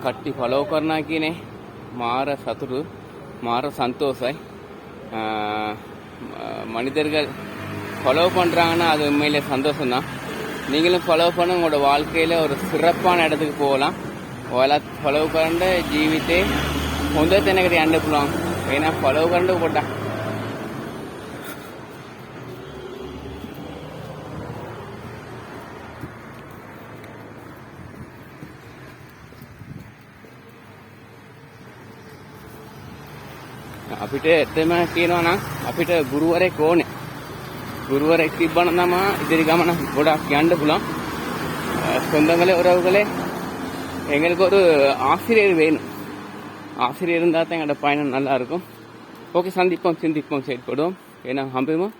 කට්ටි ෆලෝ කරනවා කියන්නේ මාර සතුටු மாற சந்தோஷம். மனிதர்கள் ஃபாலோ பண்ணுறாங்கன்னா அது உண்மையிலே சந்தோஷம் தான். நீங்களும் ஃபாலோ பண்ண உங்களோட வாழ்க்கையில் ஒரு சிறப்பான இடத்துக்கு போகலாம். ஃபாலோ කරන්න ජීවිතේ හොඳ තැනකට යන්න පුළුවන්. එහෙනම් ෆලෝ කරන්න පොඩ්ඩක්. අපිට එතෙම කියනවා නම් අපිට ගුරුවරයෙක් ඕනේ. ගුරුවරයෙක් තිබ්බනම් තමයි ඉදිරි ගමන ගොඩක් යන්න පුළුවන්. சொந்தங்களே உறவுகளே எங்களுக்கு ஒரு ஆசிரியர் வேணும். ஆசிரியர் இருந்தால் தான் எங்களோட பயணம் நல்லா இருக்கும். ஓகே, சந்திப்போம், சிந்திப்போம், செயல்படுவோம். ஏன்னா ஹம்புவோம்.